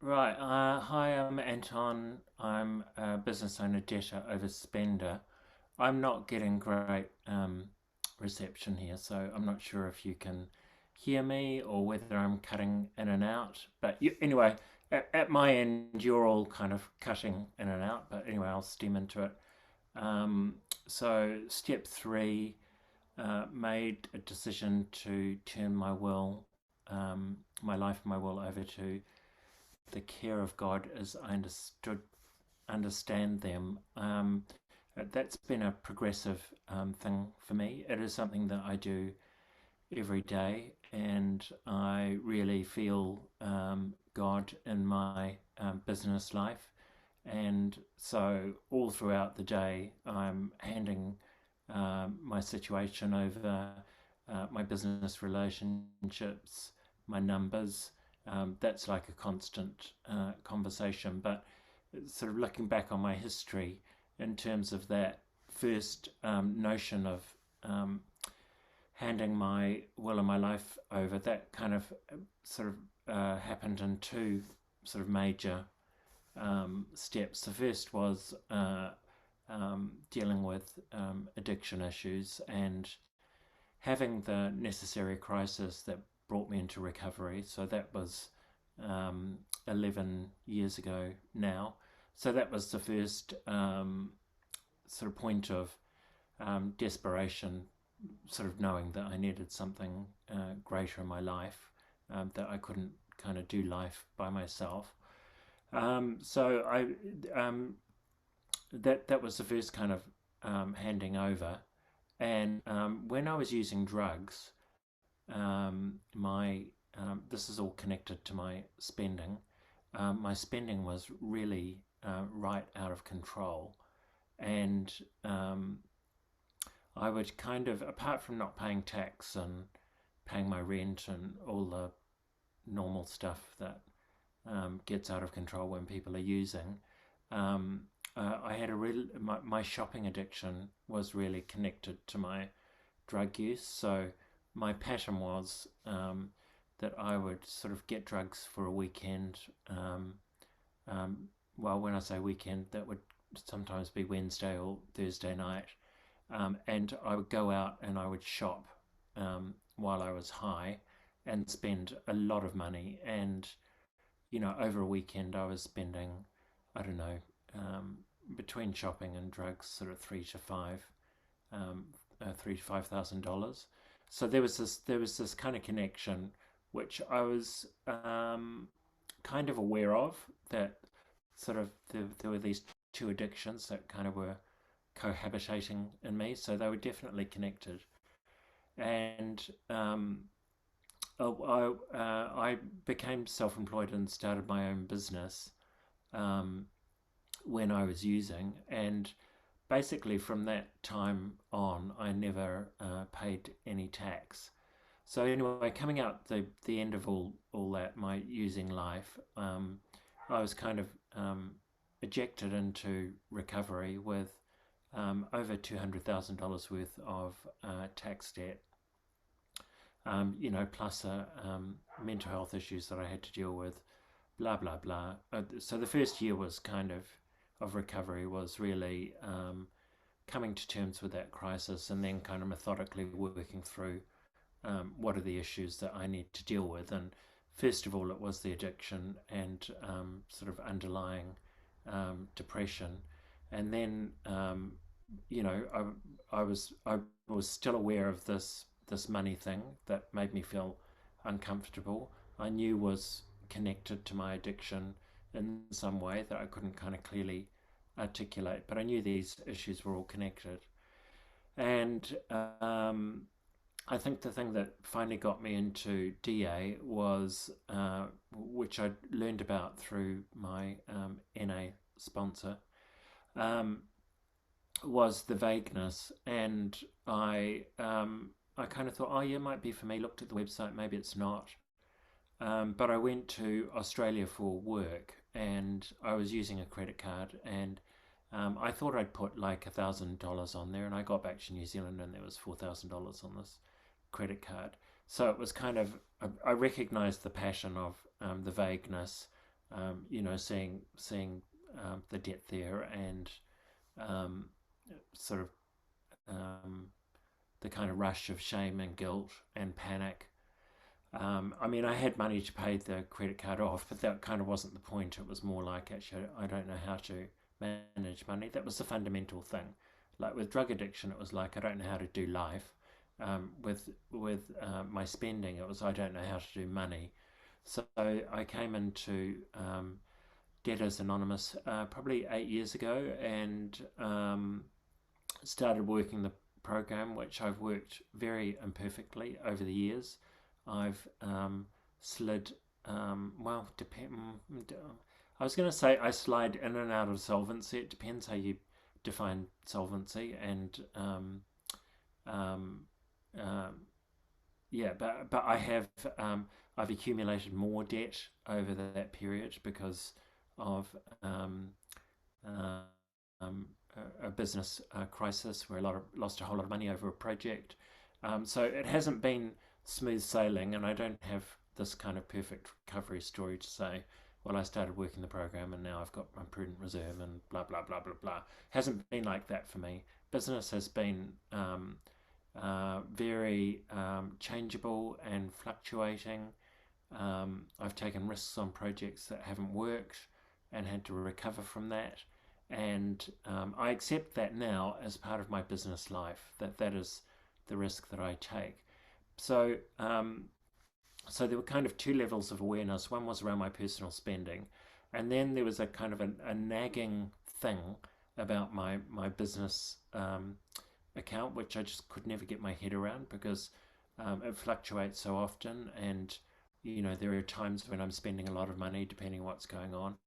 Right. Hi, I'm Anton. I'm a business owner, debtor, overspender. I'm not getting great reception here, so I'm not sure if you can hear me or whether I'm cutting in and out. Anyway, at my end, you're all kind of cutting in and out. But anyway, I'll stem into it. Um, so, step three, made a decision to turn my life, my will over to the care of God as I understand them. That's been a progressive thing for me. It is something that I do every day, and I really feel God in my business life. And so, all throughout the day, I'm handing my situation over, my business relationships, my numbers. That's like a constant conversation. But sort of looking back on my history in terms of that first notion of um, handing my will and my life over, that kind of sort of happened in two sort of major steps. The first was dealing with addiction issues and having the necessary crisis that brought me into recovery. So that was 11 years ago now. So that was the first sort of point of desperation, sort of knowing that I needed something greater in my life, that I couldn't kind of do life by myself. So that was the first kind of handing over. And when I was using drugs, my this is all connected to my spending. My spending was really right out of control, and I would kind of, apart from not paying tax and paying my rent and all the normal stuff that gets out of control when people are using, um, I had a real my shopping addiction was really connected to my drug use. So my pattern was that I would sort of get drugs for a weekend. Well, when I say weekend, that would sometimes be Wednesday or Thursday night. And I would go out and I would shop while I was high and spend a lot of money. And, over a weekend, I was spending, I don't know, between shopping and drugs, sort of um, $3,000 to $5,000. So there was this kind of connection, which I was kind of aware of, that sort of there were these two addictions that kind of were cohabitating in me, so they were definitely connected. And I became self-employed and started my own business um, when I was using, and basically from that time on, I never paid any tax. So anyway, coming out the end of all that, my using life, I was kind of ejected into recovery with over $200,000 worth of tax debt, plus mental health issues that I had to deal with, blah blah blah. So the first year was kind of recovery was really coming to terms with that crisis, and then kind of methodically working through what are the issues that I need to deal with. And first of all, it was the addiction and sort of underlying depression. And then, I was still aware of this money thing that made me feel uncomfortable. I knew was connected to my addiction in some way that I couldn't kind of clearly articulate, but I knew these issues were all connected. And I think the thing that finally got me into DA was, which I learned about through my NA sponsor, um, was the vagueness. And I kind of thought, oh yeah, it might be for me. Looked at the website, maybe it's not. But I went to Australia for work, and I was using a credit card, and I thought I'd put like $1,000 on there, and I got back to New Zealand, and there was $4,000 on this credit card. So it was kind of, I recognized the passion of the vagueness seeing the debt there, and um, sort of um, the kind of rush of shame and guilt and panic. I mean, I had money to pay the credit card off, but that kind of wasn't the point. It was more like, actually, I don't know how to manage money. That was the fundamental thing. Like with drug addiction, it was like, I don't know how to do life. With my spending, it was, I don't know how to do money. So I came into Debtors Anonymous probably 8 years ago, and started working the program, which I've worked very imperfectly over the years. I've slid, well, I was going to say I slide in and out of solvency. It depends how you define solvency, and um, um, yeah, but um, I've accumulated more debt over that period because of um, uh, um, a business crisis where lost a whole lot of money over a project. So it hasn't been smooth sailing, and I don't have this kind of perfect recovery story to say, well, I started working the program and now I've got my prudent reserve and blah, blah, blah, blah, blah. Hasn't been like that for me. Business has been very changeable and fluctuating. I've taken risks on projects that haven't worked and had to recover from that. And I accept that now as part of my business life, that is the risk that I take. So, so there were kind of two levels of awareness. One was around my personal spending, and then there was a kind of a nagging thing about my business account, which I just could never get my head around because it fluctuates so often, and there are times when I'm spending a lot of money depending on what's going on.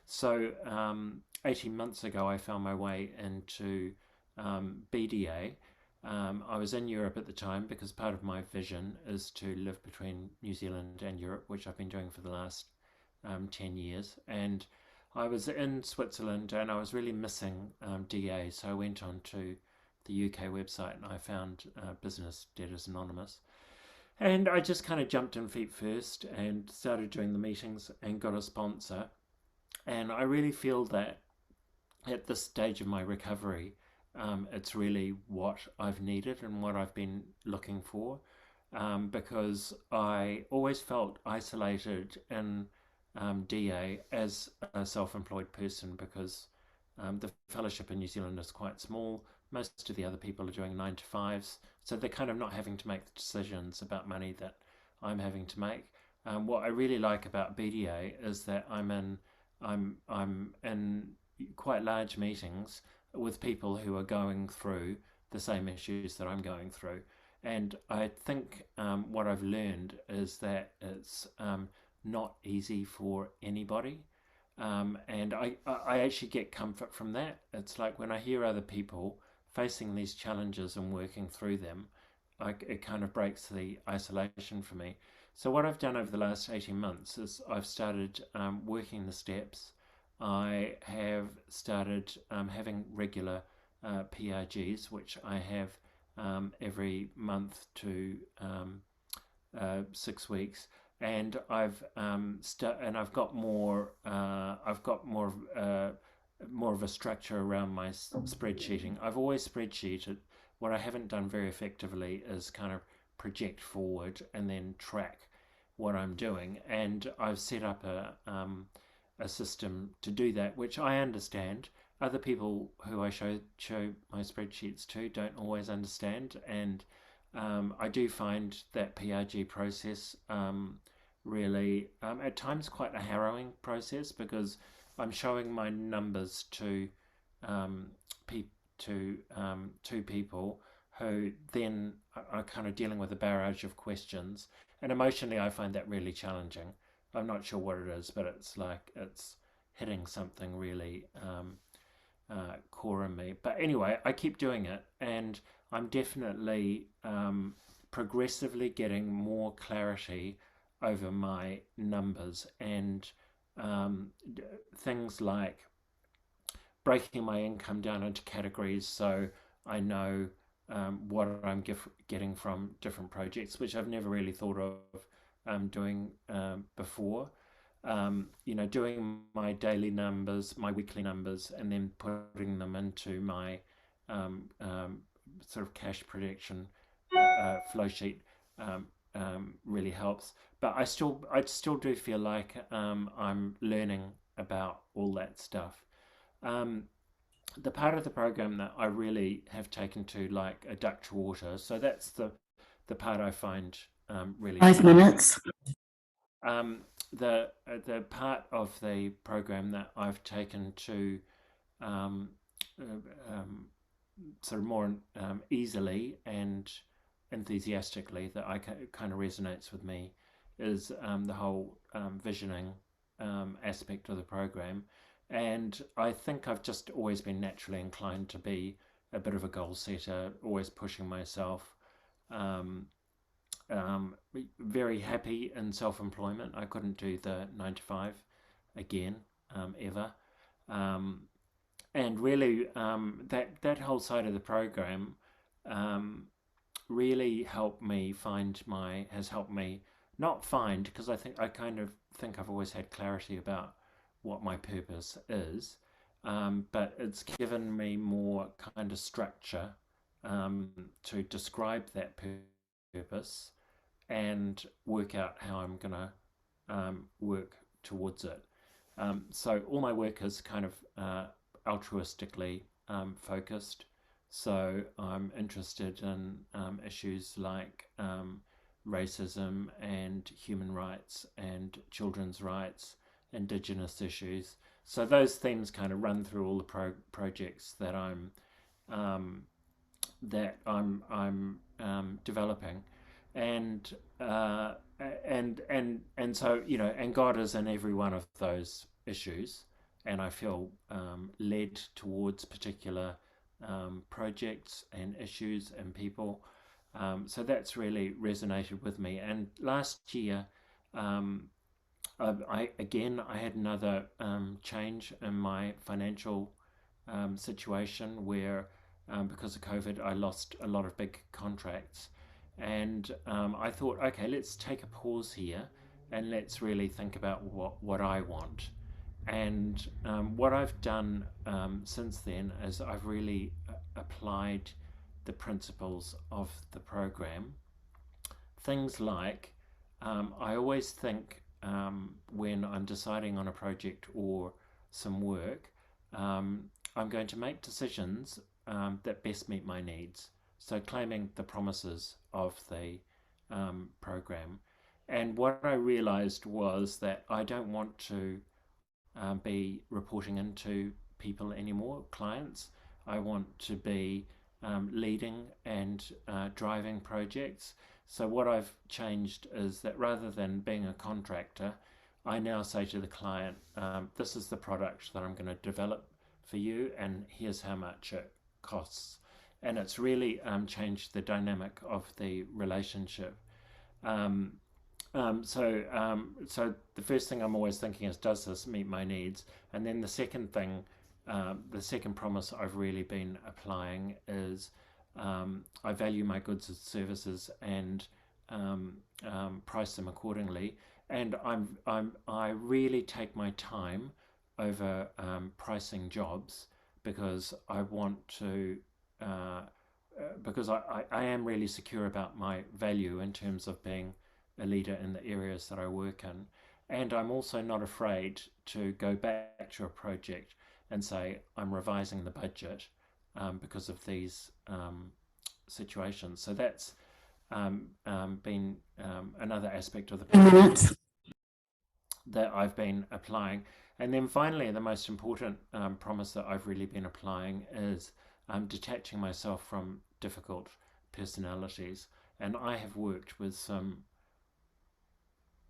So 18 months ago, I found my way into BDA. I was in Europe at the time because part of my vision is to live between New Zealand and Europe, which I've been doing for the last 10 years. And I was in Switzerland and I was really missing DA. So I went on to the UK website and I found Business Debtors Anonymous. And I just kind of jumped in feet first and started doing the meetings and got a sponsor. And I really feel that at this stage of my recovery, it's really what I've needed and what I've been looking for, because I always felt isolated in DA as a self-employed person because the fellowship in New Zealand is quite small. Most of the other people are doing 9 to 5s, so they're kind of not having to make the decisions about money that I'm having to make. What I really like about BDA is that I'm in quite large meetings with people who are going through the same issues that I'm going through. And I think what I've learned is that it's not easy for anybody. And I actually get comfort from that. It's like when I hear other people facing these challenges and working through them, it kind of breaks the isolation for me. So what I've done over the last 18 months is I've started working the steps. I have started having regular PRGs, which I have every month to 6 weeks, and I've got more of a structure around my spreadsheeting. I've always spreadsheeted. What I haven't done very effectively is kind of project forward and then track what I'm doing. And I've set up a system to do that, which I understand. Other people who I show my spreadsheets to don't always understand, and I do find that PRG process really at times quite a harrowing process because I'm showing my numbers to pe- two people who then are kind of dealing with a barrage of questions, and emotionally I find that really challenging. I'm not sure what it is, but it's like it's hitting something really core in me. But anyway, I keep doing it, and I'm definitely progressively getting more clarity over my numbers and um, things like breaking my income down into categories so I know what I'm getting from different projects, which I've never really thought of doing before. doing my daily numbers, my weekly numbers, and then putting them into my um, um, sort of cash projection flow sheet really helps. But I still do feel like I'm learning about all that stuff. Um, the part of the program that I really have taken to like a duck to water, so that's the part I find really 5 minutes. challenging. Um, the part of the program that I've taken to um, um, sort of more easily and enthusiastically that kind of resonates with me is the whole visioning aspect of the program. And I think I've just always been naturally inclined to be a bit of a goal setter, always pushing myself. Um, um, Very happy in self employment. I couldn't do the 9 to 5 again, ever. Um, and really, that whole side of the program um, really helped me has helped me not find, because I kind of think I've always had clarity about what my purpose is, but it's given me more kind of structure um, to describe that purpose and work out how I'm going to work towards it. So all my work is kind of altruistically focused. So I'm interested in issues like racism and human rights and children's rights, indigenous issues. So those themes kind of run through all the projects um, that I'm developing, and uh, and so and God is in every one of those issues, and I feel led towards particular projects and issues and people. So that's really resonated with me. And last year, um, I had another change in my financial situation where, because of COVID, I lost a lot of big contracts, and I thought, okay, let's take a pause here, and let's really think about what I want. And what I've done since then is I've really applied the principles of the program. Things like I always think when I'm deciding on a project or some work, I'm going to make decisions that best meet my needs. So, claiming the promises of the program. And what I realized was that I don't want to be reporting into people anymore, clients. I want to be leading and driving projects. So, what I've changed is that rather than being a contractor, I now say to the client, this is the product that I'm going to develop for you, and here's how much it costs. And it's really changed the dynamic of the relationship. Um, so the first thing I'm always thinking is, does this meet my needs? And then the second thing, the second promise I've really been applying is I value my goods and services and price them accordingly. And I really take my time over pricing jobs because I want to. Because I am really secure about my value in terms of being a leader in the areas that I work in. And I'm also not afraid to go back to a project and say, I'm revising the budget because of these situations. So that's been another aspect of the 10 program minutes. that I've been applying. And then finally, the most important promise that I've really been applying is detaching myself from difficult personalities. And I have worked with some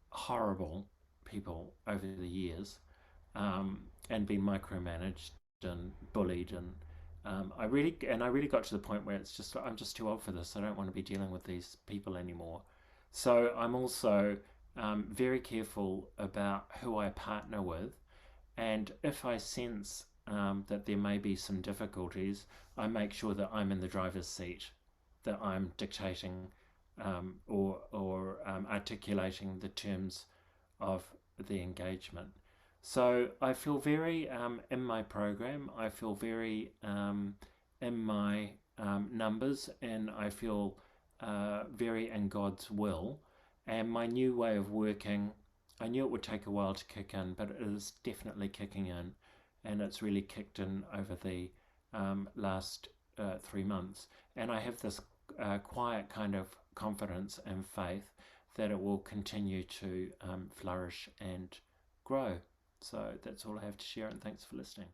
horrible people over the years, and been micromanaged and bullied, and I really got to the point where it's just I'm just too old for this. I don't want to be dealing with these people anymore. So I'm also very careful about who I partner with, and if I sense that there may be some difficulties, I make sure that I'm in the driver's seat, that I'm dictating or articulating the terms of the engagement. So I feel very in my program. I feel very in my numbers, and I feel very in God's will. And my new way of working, I knew it would take a while to kick in, but it is definitely kicking in, and it's really kicked in over the last 3 months. And I have this quiet kind of confidence and faith that it will continue to flourish and grow. So that's all I have to share, and thanks for listening.